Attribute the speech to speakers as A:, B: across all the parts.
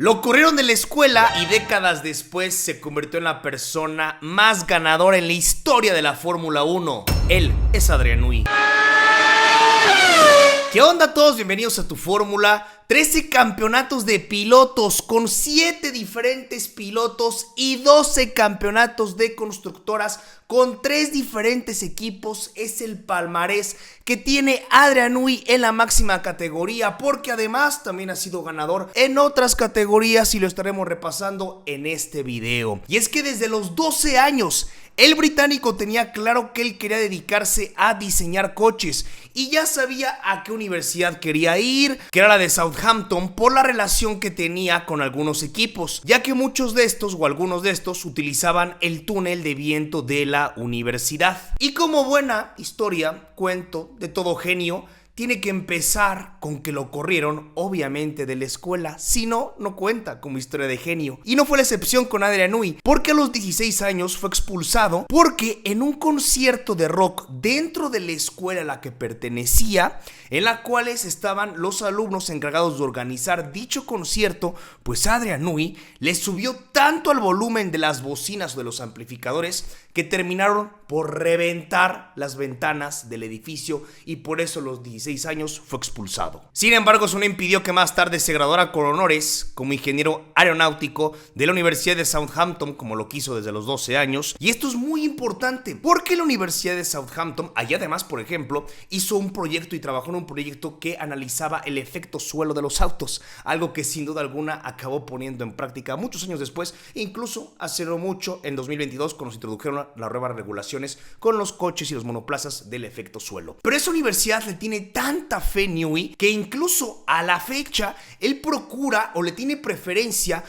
A: Lo corrieron de la escuela y décadas después se convirtió en la persona más ganadora en la historia de la Fórmula 1. Él es Adrian Newey. ¿Qué onda a todos? Bienvenidos a tu Fórmula. 13 campeonatos de pilotos con 7 diferentes pilotos y 12 campeonatos de constructoras con 3 diferentes equipos. Es el palmarés que tiene Adrian Newey en la máxima categoría, porque además también ha sido ganador en otras categorías y lo estaremos repasando en este video. Y es que desde los 12 años el británico tenía claro que él quería dedicarse a diseñar coches y ya sabía a qué universidad quería ir, que era la de Southampton, por la relación que tenía con algunos equipos, ya que muchos de estos o algunos de estos utilizaban el túnel de viento de la universidad. Y como buena historia, cuento de todo genio, tiene que empezar con que lo corrieron, obviamente, de la escuela. Si no, no cuenta como historia de genio. Y no fue la excepción con Adrian Newey, porque a los 16 años fue expulsado porque en un concierto de rock dentro de la escuela a la que pertenecía, en la cual estaban los alumnos encargados de organizar dicho concierto, pues Adrian Newey le subió tanto al volumen de las bocinas o de los amplificadores que terminaron por reventar las ventanas del edificio y por eso a los 16 años fue expulsado. Sin embargo, eso no impidió que más tarde se graduara con honores como ingeniero aeronáutico de la Universidad de Southampton, como lo quiso desde los 12 años. Y esto es muy importante porque la Universidad de Southampton, allá además, por ejemplo, hizo un proyecto y trabajó en un proyecto que analizaba el efecto suelo de los autos, algo que sin duda alguna acabó poniendo en práctica muchos años después, incluso hace no mucho, en 2022, cuando se introdujeron las nuevas regulaciones con los coches y los monoplazas del efecto suelo. Pero esa universidad le tiene tanta fe a Newey que incluso a la fecha él procura o le tiene preferencia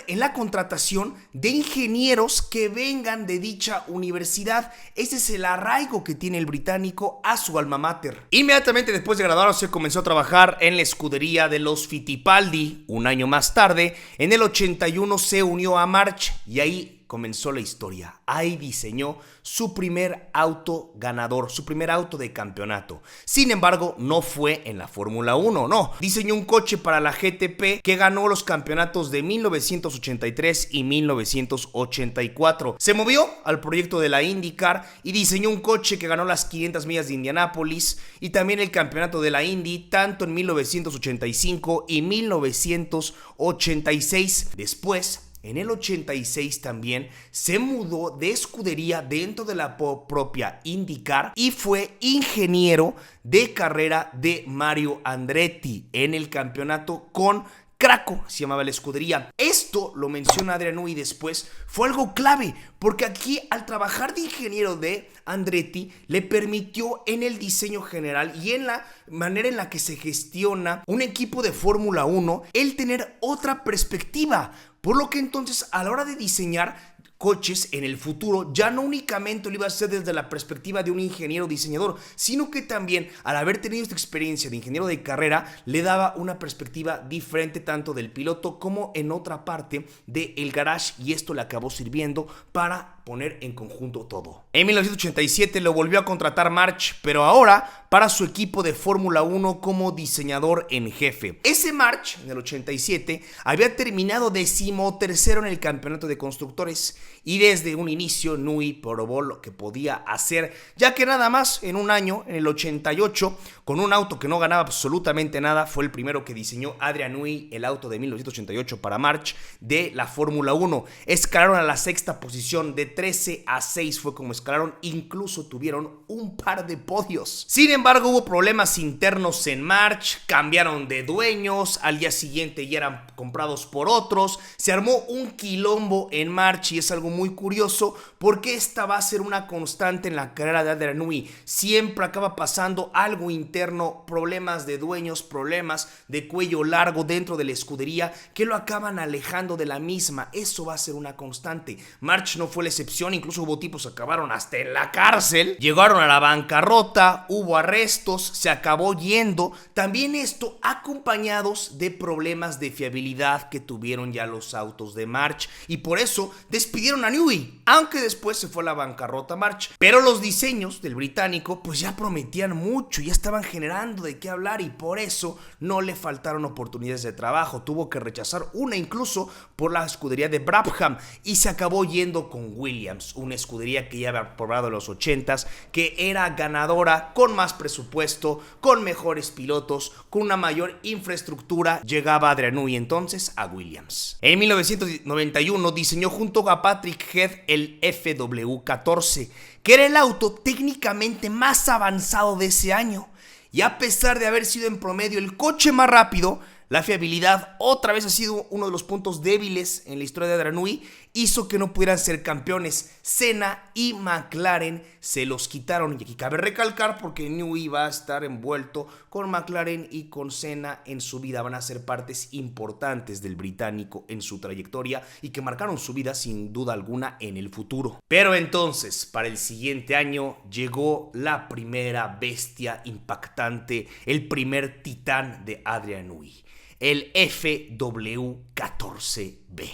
A: en la contratación de ingenieros que vengan de dicha universidad. Ese es el arraigo que tiene el británico a su alma mater. Inmediatamente después de graduarse comenzó a trabajar en la escudería de los Fittipaldi. Un año más tarde, en el 81, se unió a March y ahí comenzó la historia. Ahí diseñó su primer auto ganador, su primer auto de campeonato. Sin embargo, no fue en la Fórmula 1, no. Diseñó un coche para la GTP que ganó los campeonatos de 1983 y 1984. Se movió al proyecto de la IndyCar y diseñó un coche que ganó las 500 millas de Indianápolis y también el campeonato de la Indy, tanto en 1985 y 1986. Después, en el 86 también se mudó de escudería dentro de la propia IndyCar y fue ingeniero de carrera de Mario Andretti en el campeonato con Craco, se llamaba la escudería. Esto lo menciona Adrian Newey después, fue algo clave, porque aquí al trabajar de ingeniero de Andretti le permitió en el diseño general y en la manera en la que se gestiona un equipo de Fórmula 1 el tener otra perspectiva, por lo que entonces a la hora de diseñar coches en el futuro ya no únicamente lo iba a hacer desde la perspectiva de un ingeniero diseñador, sino que también al haber tenido esta experiencia de ingeniero de carrera le daba una perspectiva diferente tanto del piloto como en otra parte del garage, y esto le acabó sirviendo para poner en conjunto todo. En 1987 lo volvió a contratar March, pero ahora para su equipo de Fórmula 1 como diseñador en jefe. Ese March, en el 87, había terminado 13º en el campeonato de constructores y desde un inicio Newey probó lo que podía hacer, ya que nada más en un año, en el 88, con un auto que no ganaba absolutamente nada, fue el primero que diseñó Adrian Newey, el auto de 1988 para March de la Fórmula 1. Escalaron a la sexta posición, de 13 a 6 fue como escalaron, incluso tuvieron un par de podios. Sin embargo, hubo problemas internos en March, cambiaron de dueños, al día siguiente ya eran comprados por otros, se armó un quilombo en March y es algo muy curioso porque esta va a ser una constante en la carrera de Adrian Newey. Siempre acaba pasando algo interno, problemas de dueños, problemas de cuello largo dentro de la escudería que lo acaban alejando de la misma. Eso va a ser una constante. March no fue la excepción, incluso hubo tipos que acabaron hasta en la cárcel, llegaron a la bancarrota, hubo arrestos, se acabó yendo. También esto acompañados de problemas de fiabilidad que tuvieron ya los autos de March y por eso despidieron a Newey, aunque después se fue a la bancarrota March. Pero los diseños del británico pues ya prometían mucho, ya estaban generando de qué hablar y por eso no le faltaron oportunidades de trabajo. Tuvo que rechazar una incluso por la escudería de Brabham y se acabó yendo con Williams, una escudería que ya había probado en los 80s, que era ganadora, con más presupuesto, con mejores pilotos, con una mayor infraestructura. Llegaba Adrian Newey entonces a Williams. En 1991 diseñó junto a Patrick Head el FW14, que era el auto técnicamente más avanzado de ese año. Y a pesar de haber sido en promedio el coche más rápido, la fiabilidad otra vez ha sido uno de los puntos débiles en la historia de Adrian Newey, hizo que no pudieran ser campeones. Senna y McLaren se los quitaron, y aquí cabe recalcar porque Newey va a estar envuelto con McLaren y con Senna en su vida, van a ser partes importantes del británico en su trayectoria y que marcaron su vida sin duda alguna en el futuro. Pero entonces, para el siguiente año llegó la primera bestia impactante, el primer titán de Adrian Newey, el FW14B.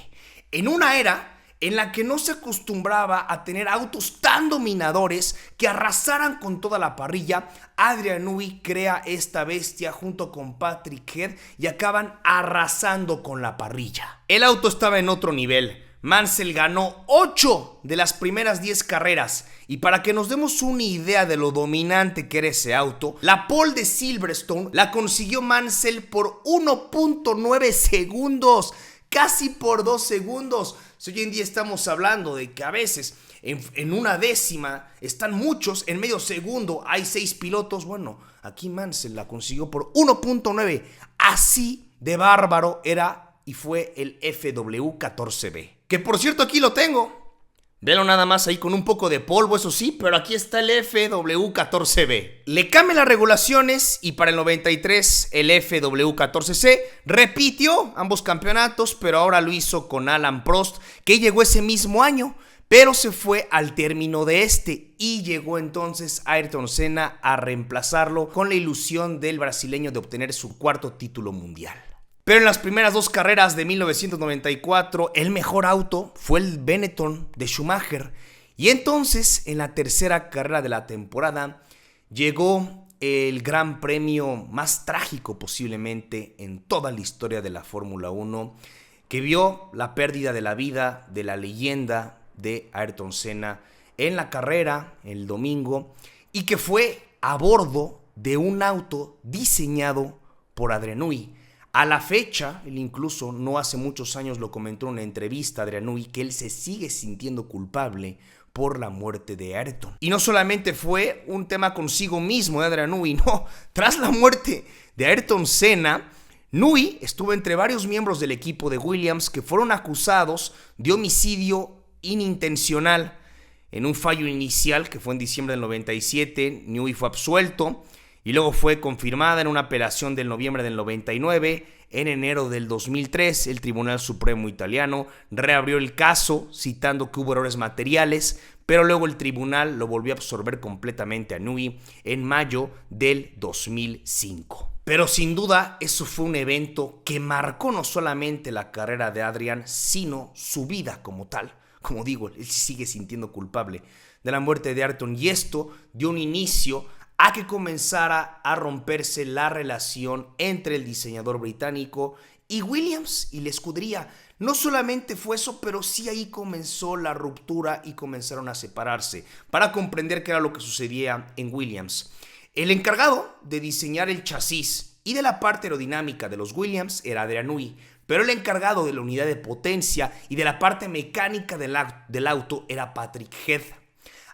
A: En una era en la que no se acostumbraba a tener autos tan dominadores que arrasaran con toda la parrilla, Adrian Newey crea esta bestia junto con Patrick Head y acaban arrasando con la parrilla. El auto estaba en otro nivel. Mansell ganó 8 de las primeras 10 carreras, y para que nos demos una idea de lo dominante que era ese auto, la pole de Silverstone la consiguió Mansell por 1.9 segundos, casi por 2 segundos. Si hoy en día estamos hablando de que a veces en una décima están muchos, en medio segundo hay 6 pilotos, bueno, aquí Mansell la consiguió por 1.9, así de bárbaro era y fue el FW14B. Que por cierto aquí lo tengo. Velo nada más ahí con un poco de polvo, eso sí, pero aquí está el FW14B. Le cambian las regulaciones y para el 93 el FW14C repitió ambos campeonatos, pero ahora lo hizo con Alain Prost, que llegó ese mismo año, pero se fue al término de este y llegó entonces Ayrton Senna a reemplazarlo con la ilusión del brasileño de obtener su cuarto título mundial. Pero en las primeras 2 carreras de 1994, el mejor auto fue el Benetton de Schumacher. Y entonces, en la tercera carrera de la temporada, llegó el gran premio más trágico posiblemente en toda la historia de la Fórmula 1, que vio la pérdida de la vida de la leyenda de Ayrton Senna en la carrera el domingo, y que fue a bordo de un auto diseñado por Adrian Newey. A la fecha, él incluso no hace muchos años lo comentó en una entrevista a Adrian Newey, que él se sigue sintiendo culpable por la muerte de Ayrton. Y no solamente fue un tema consigo mismo de Adrian Newey, no, tras la muerte de Ayrton Senna, Newey estuvo entre varios miembros del equipo de Williams que fueron acusados de homicidio inintencional. En un fallo inicial que fue en diciembre del 97, Newey fue absuelto y luego fue confirmada en una apelación del noviembre del 99. En enero del 2003, el Tribunal Supremo italiano reabrió el caso citando que hubo errores materiales, pero luego el tribunal lo volvió a absorber completamente a Newey en mayo del 2005. Pero sin duda eso fue un evento que marcó no solamente la carrera de Adrian, sino su vida como tal. Como digo, él sigue sintiendo culpable de la muerte de Ayrton, y esto dio un inicio a que comenzara a romperse la relación entre el diseñador británico y Williams y la escudería. No solamente fue eso, pero sí ahí comenzó la ruptura y comenzaron a separarse para comprender qué era lo que sucedía en Williams. El encargado de diseñar el chasis y de la parte aerodinámica de los Williams era Adrian Newey, pero el encargado de la unidad de potencia y de la parte mecánica del auto era Patrick Head.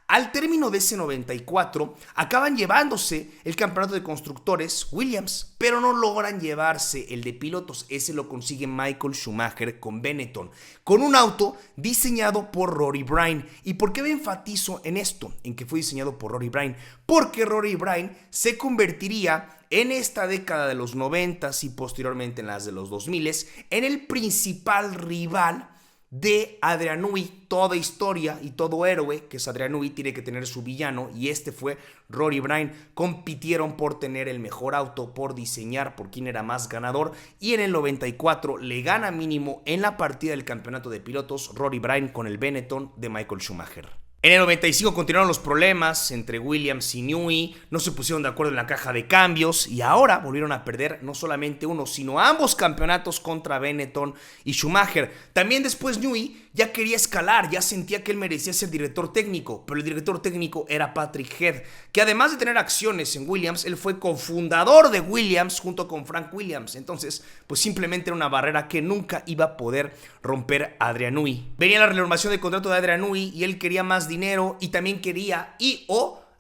A: Al término de ese 94, acaban llevándose el campeonato de constructores Williams, pero no logran llevarse el de pilotos. Ese lo consigue Michael Schumacher con Benetton, con un auto diseñado por Rory Bryan. ¿Y por qué me enfatizo en esto? En que fue diseñado por Rory Bryan. Porque Rory Bryan se convertiría en esta década de los 90s y posteriormente en las de los 2000s en el principal rival de Adrian Newey. Toda historia y todo héroe que es Adrian Newey tiene que tener su villano, y este fue Rory Bryan. Compitieron por tener el mejor auto, por diseñar, por quién era más ganador, y en el 94 le gana mínimo en la partida del campeonato de pilotos Rory Bryan con el Benetton de Michael Schumacher. En el 95 continuaron los problemas entre Williams y Newey, no se pusieron de acuerdo en la caja de cambios y ahora volvieron a perder no solamente uno, sino ambos campeonatos contra Benetton y Schumacher. También después Newey ya quería escalar, ya sentía que él merecía ser director técnico, pero el director técnico era Patrick Head, que además de tener acciones en Williams, él fue cofundador de Williams junto con Frank Williams. Entonces, pues simplemente era una barrera que nunca iba a poder romper Adrian Newey. Venía la renovación de contrato de Adrian Newey y él quería más dinero y también quería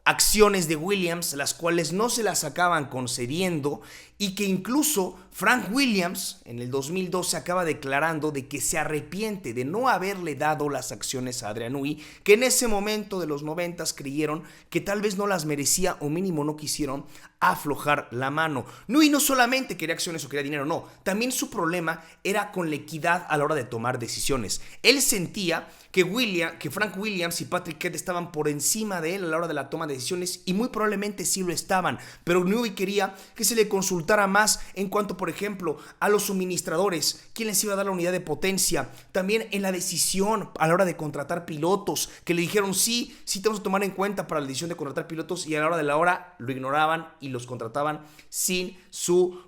A: acciones de Williams, las cuales no se las acaban concediendo y que incluso Frank Williams en el 2012 acaba declarando de que se arrepiente de no haberle dado las acciones a Adrian Newey, que en ese momento de los 90s creyeron que tal vez no las merecía o mínimo no quisieron aflojar la mano. Newey no solamente quería acciones o quería dinero, no, también su problema era con la equidad a la hora de tomar decisiones. Él sentía que Frank Williams y Patrick Head estaban por encima de él a la hora de la toma de decisiones y muy probablemente sí lo estaban, pero Newey quería que se le consultara más en cuanto, por ejemplo, a los suministradores, quién les iba a dar la unidad de potencia, también en la decisión a la hora de contratar pilotos, que le dijeron sí te vamos a tomar en cuenta para la decisión de contratar pilotos y a la hora de la hora lo ignoraban y los contrataban sin su...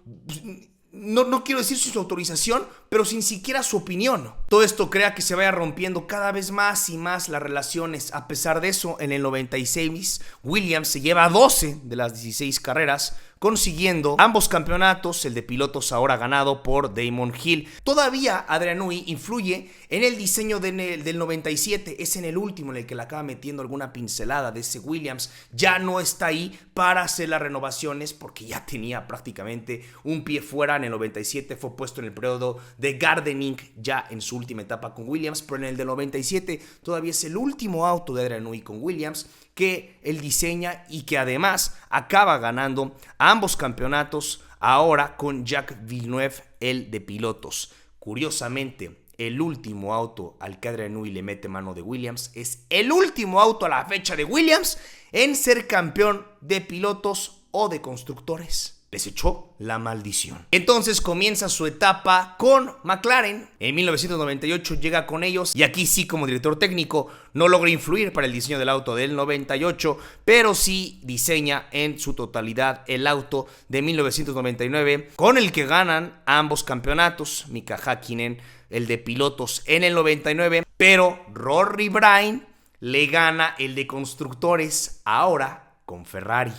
A: No quiero decir su autorización, pero sin siquiera su opinión. Todo esto crea que se vaya rompiendo cada vez más y más las relaciones. A pesar de eso, en el 96, Williams se lleva 12 de las 16 carreras, consiguiendo ambos campeonatos, el de pilotos ahora ganado por Damon Hill. Todavía Adrian Newey influye en el diseño del 97, es en el último en el que le acaba metiendo alguna pincelada de ese Williams. Ya no está ahí para hacer las renovaciones porque ya tenía prácticamente un pie fuera. En el 97 fue puesto en el periodo de gardening ya en su última etapa con Williams, pero en el del 97 todavía es el último auto de Adrian Newey con Williams que él diseña y que además acaba ganando ambos campeonatos ahora con Jacques Villeneuve, el de pilotos. Curiosamente, el último auto al que Adrian Newey le mete mano de Williams es el último auto a la fecha de Williams en ser campeón de pilotos o de constructores. Les echó la maldición. Entonces comienza su etapa con McLaren. En 1998 llega con ellos y aquí sí, como director técnico, no logra influir para el diseño del auto del 98, pero sí diseña en su totalidad el auto de 1999, con el que ganan ambos campeonatos. Mika Häkkinen, el de pilotos en el 99, pero Rory Brain le gana el de constructores ahora con Ferrari.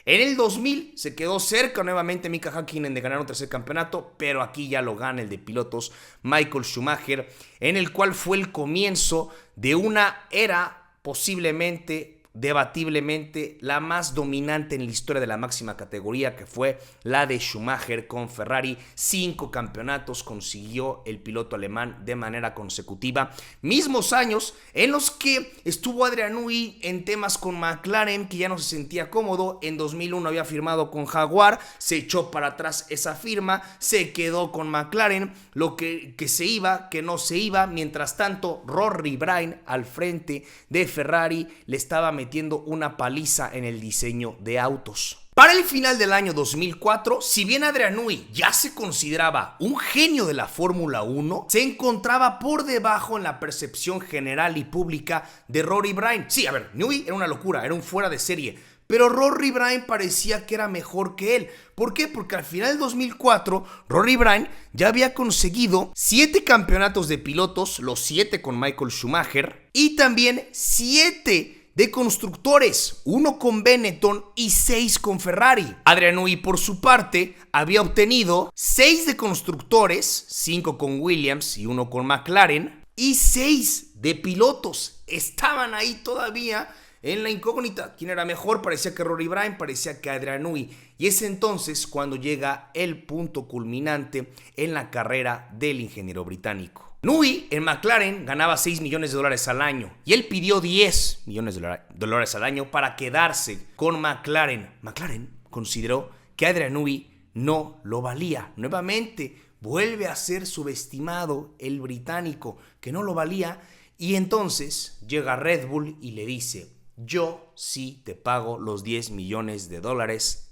A: En el 2000 se quedó cerca nuevamente Mika Häkkinen de ganar un tercer campeonato, pero aquí ya lo gana el de pilotos Michael Schumacher, en el cual fue el comienzo de una era posiblemente, debatiblemente, la más dominante en la historia de la máxima categoría, que fue la de Schumacher con Ferrari. 5 campeonatos consiguió el piloto alemán de manera consecutiva. Mismos años en los que estuvo Adrian Newey en temas con McLaren, que ya no se sentía cómodo. En 2001 había firmado con Jaguar, se echó para atrás esa firma, se quedó con McLaren, lo que se iba, que no se iba. Mientras tanto, Rory Brain al frente de Ferrari le estaba metiendo una paliza en el diseño de autos. Para el final del año 2004, si bien Adrian Newey ya se consideraba un genio de la Fórmula 1, se encontraba por debajo en la percepción general y pública de Rory Brain. Sí, a ver, Newey era una locura, era un fuera de serie, pero Rory Brain parecía que era mejor que él. ¿Por qué? Porque al final del 2004, Rory Brain ya había conseguido 7 campeonatos de pilotos, los 7 con Michael Schumacher, y también 7 de constructores, 1 con Benetton y 6 con Ferrari. Adrian Newey, por su parte, había obtenido 6 de constructores, 5 con Williams y 1 con McLaren, y 6 de pilotos. Estaban ahí todavía en la incógnita. ¿Quién era mejor? Parecía que Rory Brain, parecía que Adrian Newey. Y es entonces cuando llega el punto culminante en la carrera del ingeniero británico. Newey en McLaren ganaba $6 millones al año y él pidió $10 millones al año para quedarse con McLaren. McLaren consideró que Adrian Newey no lo valía. Nuevamente vuelve a ser subestimado el británico, que no lo valía, y entonces llega Red Bull y le dice: yo sí te pago los $10 millones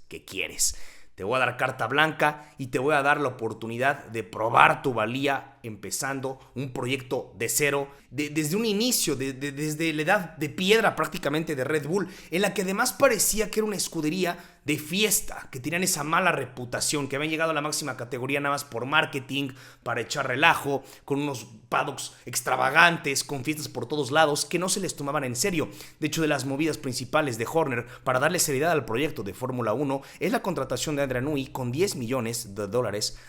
A: que quieres. Te voy a dar carta blanca y te voy a dar la oportunidad de probar tu valía empezando un proyecto de cero, desde un inicio, desde la edad de piedra prácticamente de Red Bull, en la que además parecía que era una escudería de fiesta, que tenían esa mala reputación, que habían llegado a la máxima categoría nada más por marketing, para echar relajo, con unos paddocks extravagantes, con fiestas por todos lados, que no se les tomaban en serio. De hecho, de las movidas principales de Horner para darle seriedad al proyecto de Fórmula 1 es la contratación de Adrian Newey con $10 millones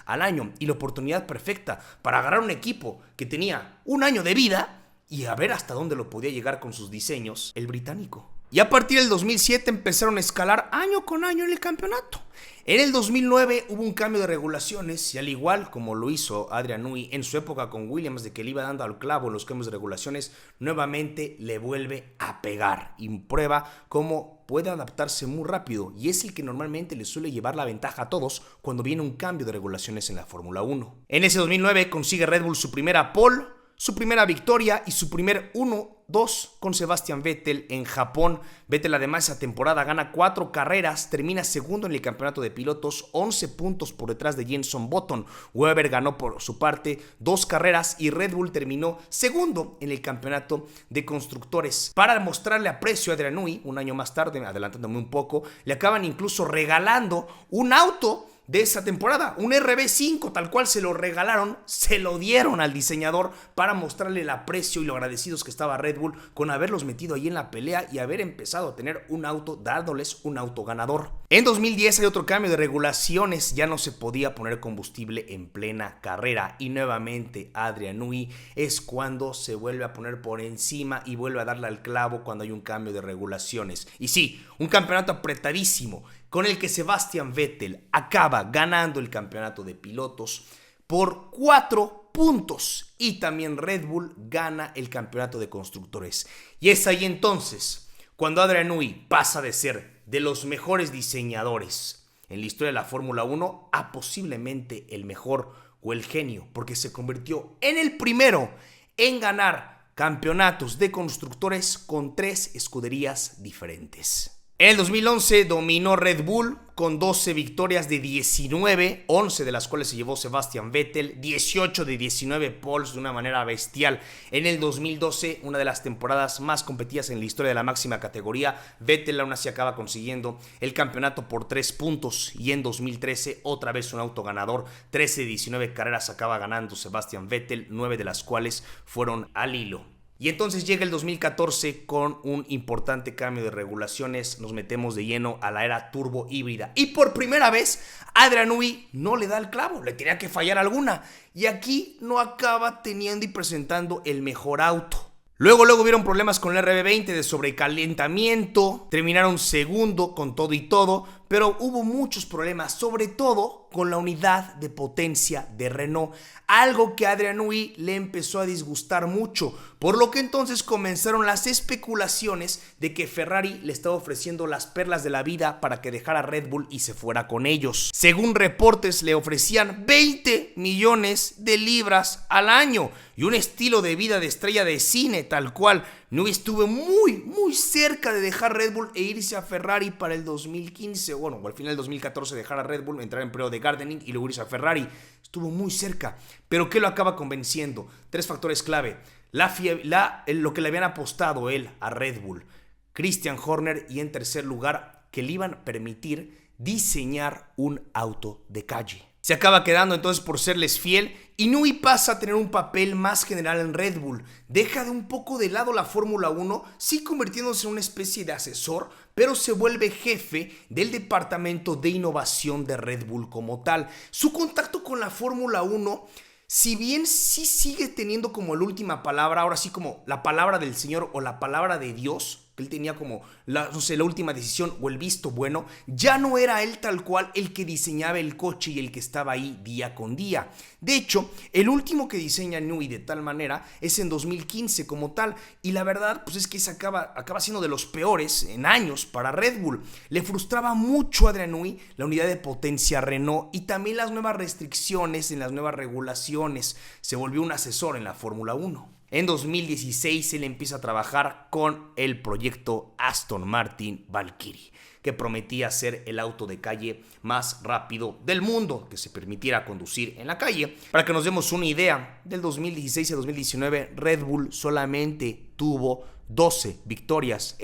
A: al año y la oportunidad perfecta para agarrar un equipo que tenía un año de vida y a ver hasta dónde lo podía llegar con sus diseños el británico. Y a partir del 2007 empezaron a escalar año con año en el campeonato. En el 2009 hubo un cambio de regulaciones y al igual como lo hizo Adrian Newey en su época con Williams, de que le iba dando al clavo en los cambios de regulaciones, nuevamente le vuelve a pegar y prueba cómo puede adaptarse muy rápido y es el que normalmente le suele llevar la ventaja a todos cuando viene un cambio de regulaciones en la Fórmula 1. En ese 2009 consigue Red Bull su primera pole, su primera victoria y su primer 1-2 con Sebastian Vettel en Japón. Vettel además esa temporada gana 4 carreras, termina segundo en el campeonato de pilotos, 11 puntos por detrás de Jenson Button. Webber ganó por su parte 2 carreras y Red Bull terminó segundo en el campeonato de constructores. Para mostrarle aprecio a Adrian Newey, un año más tarde, adelantándome un poco, le acaban incluso regalando un auto de esa temporada, un RB5, tal cual se lo regalaron, se lo dieron al diseñador para mostrarle el aprecio y lo agradecidos que estaba Red Bull con haberlos metido ahí en la pelea y haber empezado a tener un auto, dándoles un auto ganador. En 2010 hay otro cambio de regulaciones, ya no se podía poner combustible en plena carrera y nuevamente Adrian Newey es cuando se vuelve a poner por encima y vuelve a darle al clavo cuando hay un cambio de regulaciones. Y sí, un campeonato apretadísimo, con el que Sebastian Vettel acaba ganando el campeonato de pilotos por 4 puntos y también Red Bull gana el campeonato de constructores. Y es ahí entonces cuando Adrian Newey pasa de ser de los mejores diseñadores en la historia de la Fórmula 1 a posiblemente el mejor o el genio, porque se convirtió en el primero en ganar campeonatos de constructores con 3 escuderías diferentes. En el 2011 dominó Red Bull con 12 victorias de 19, 11 de las cuales se llevó Sebastian Vettel, 18 de 19 poles de una manera bestial. En el 2012, una de las temporadas más competidas en la historia de la máxima categoría, Vettel aún así acaba consiguiendo el campeonato por 3 puntos y en 2013 otra vez un auto ganador, 13 de 19 carreras acaba ganando Sebastian Vettel, 9 de las cuales fueron al hilo. Y entonces llega el 2014 con un importante cambio de regulaciones, nos metemos de lleno a la era turbo híbrida y por primera vez Adrian Newey no le da el clavo, le tenía que fallar alguna y aquí no acaba teniendo y presentando el mejor auto. Luego hubieron problemas con el RB20 de sobrecalentamiento, terminaron segundo con todo y todo, pero hubo muchos problemas, sobre todo con la unidad de potencia de Renault, algo que a Adrian Newey le empezó a disgustar mucho, por lo que entonces comenzaron las especulaciones de que Ferrari le estaba ofreciendo las perlas de la vida para que dejara Red Bull y se fuera con ellos. Según reportes, le ofrecían 20 millones de libras al año y un estilo de vida de estrella de cine tal cual. Newey estuvo muy cerca de dejar Red Bull e irse a Ferrari para el 2015, bueno, al final del 2014 dejar a Red Bull, entrar en periodo de gardening y luego irse a Ferrari. Estuvo muy cerca, pero ¿qué lo acaba convenciendo? 3 factores clave: lo que le habían apostado él a Red Bull, Christian Horner y en tercer lugar, que le iban a permitir diseñar un auto de calle. Se acaba quedando entonces por serles fiel y Newey pasa a tener un papel más general en Red Bull. Deja de un poco de lado la Fórmula 1, sí convirtiéndose en una especie de asesor, pero se vuelve jefe del departamento de innovación de Red Bull como tal. Su contacto con la Fórmula 1, si bien sí sigue teniendo como la última palabra, ahora sí como la palabra del Señor o la palabra de Dios, él tenía como la última decisión o el visto bueno, ya no era él tal cual el que diseñaba el coche y el que estaba ahí día con día. De hecho, el último que diseña Newey de tal manera es en 2015 como tal, y la verdad pues es que se acaba siendo de los peores en años para Red Bull. Le frustraba mucho a Adrian Newey la unidad de potencia Renault y también las nuevas restricciones en las nuevas regulaciones. Se volvió un asesor en la Fórmula 1. En 2016 él empieza a trabajar con el proyecto Aston Martin Valkyrie, que prometía ser el auto de calle más rápido del mundo, que se permitiera conducir en la calle. Para que nos demos una idea, del 2016 a 2019 Red Bull solamente tuvo 12 victorias.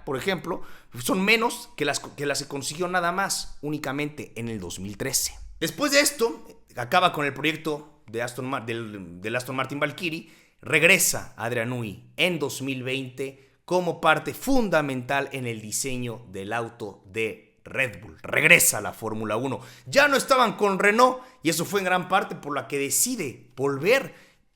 A: Por ejemplo, son menos que las que consiguió nada más únicamente en el 2013. Después de esto, acaba con el proyecto de del Aston Martin Valkyrie, regresa Adrian Newey en 2020 como parte fundamental en el diseño del auto de Red Bull. Regresa a la Fórmula 1. Ya no estaban con Renault y eso fue en gran parte por la que decide volver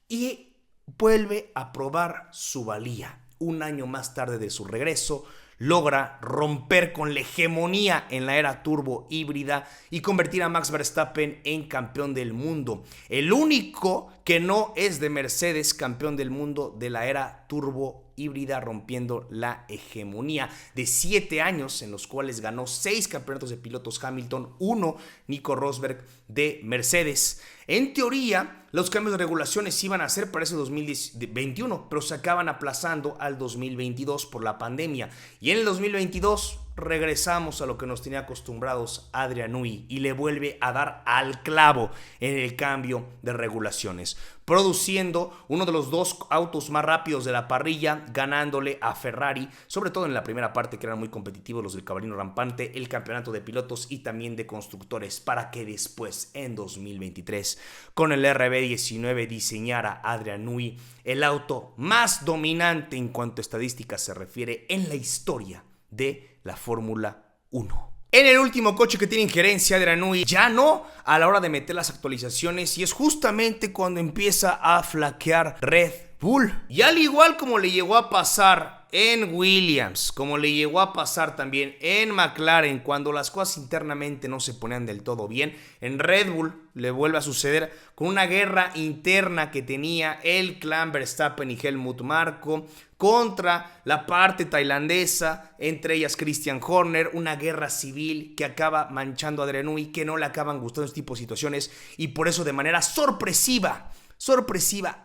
A: y vuelve a probar su valía. Un año más tarde de su regreso, logra romper con la hegemonía en la era turbo híbrida y convertir a Max Verstappen en campeón del mundo. El único que no es de Mercedes campeón del mundo de la era turbo híbrida, rompiendo la hegemonía de 7 años en los cuales ganó 6 campeonatos de pilotos Hamilton, 1 Nico Rosberg de Mercedes. En teoría, los cambios de regulaciones iban a ser para ese 2021, pero se acaban aplazando al 2022 por la pandemia. Y en el 2022 regresamos a lo que nos tenía acostumbrados Adrian Newey y le vuelve a dar al clavo en el cambio de regulaciones, produciendo uno de los 2 autos más rápidos de la parrilla, ganándole a Ferrari, sobre todo en la primera parte que eran muy competitivos los del Cabalino Rampante, el campeonato de pilotos y también de constructores, para que después en 2023 con el RB19 diseñara Adrian Newey el auto más dominante en cuanto a estadísticas se refiere en la historia de la Fórmula 1. En el último coche que tiene injerencia Adrian Newey, ya no a la hora de meter las actualizaciones, y es justamente cuando empieza a flaquear Red Bull. Y al igual como le llegó a pasar en Williams, como le llegó a pasar también en McLaren, cuando las cosas internamente no se ponían del todo bien, en Red Bull le vuelve a suceder con una guerra interna que tenía el clan Verstappen y Helmut Marko contra la parte tailandesa, entre ellas Christian Horner, una guerra civil que acaba manchando a Adrian Newey, que no le acaban gustando este tipo de situaciones, y por eso de manera sorpresiva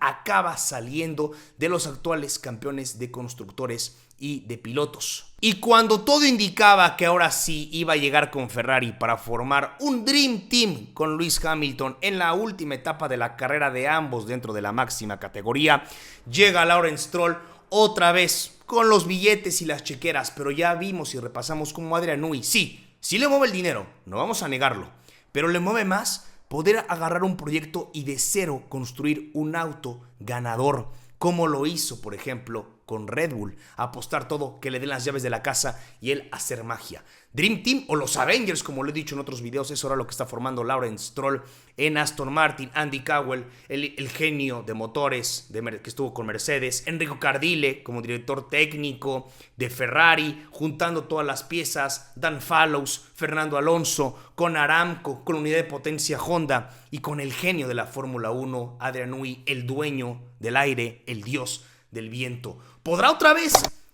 A: acaba saliendo de los actuales campeones de constructores y de pilotos. Y cuando todo indicaba que ahora sí iba a llegar con Ferrari para formar un Dream Team con Lewis Hamilton en la última etapa de la carrera de ambos dentro de la máxima categoría, llega Lawrence Stroll otra vez con los billetes y las chequeras, pero ya vimos y repasamos cómo Adrian Newey sí le mueve el dinero, no vamos a negarlo, pero le mueve más poder agarrar un proyecto y de cero construir un auto ganador, como lo hizo, por ejemplo, con Red Bull, apostar todo, que le den las llaves de la casa y él hacer magia. Dream Team o los Avengers, como lo he dicho en otros videos, es ahora lo que está formando Lawrence Stroll en Aston Martin, Andy Cowell, el genio de motores que estuvo con Mercedes, Enrico Cardile como director técnico de Ferrari, juntando todas las piezas, Dan Fallows, Fernando Alonso, con Aramco, con unidad de potencia Honda y con el genio de la Fórmula 1, Adrian Newey, el dueño del aire, el dios del viento. ¿Podrá otra vez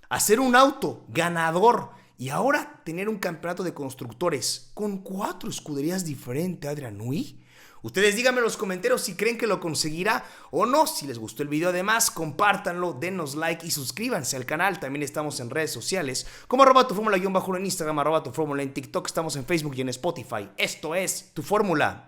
A: hacer un auto ganador y ahora tener un campeonato de constructores con 4 escuderías diferentes, Adrian Newey? Ustedes díganme en los comentarios si creen que lo conseguirá o no. Si les gustó el video, además, compártanlo, denos like y suscríbanse al canal. También estamos en redes sociales como @tufórmula_ en Instagram, @tufórmula en TikTok. Estamos en Facebook y en Spotify. Esto es Tu Fórmula.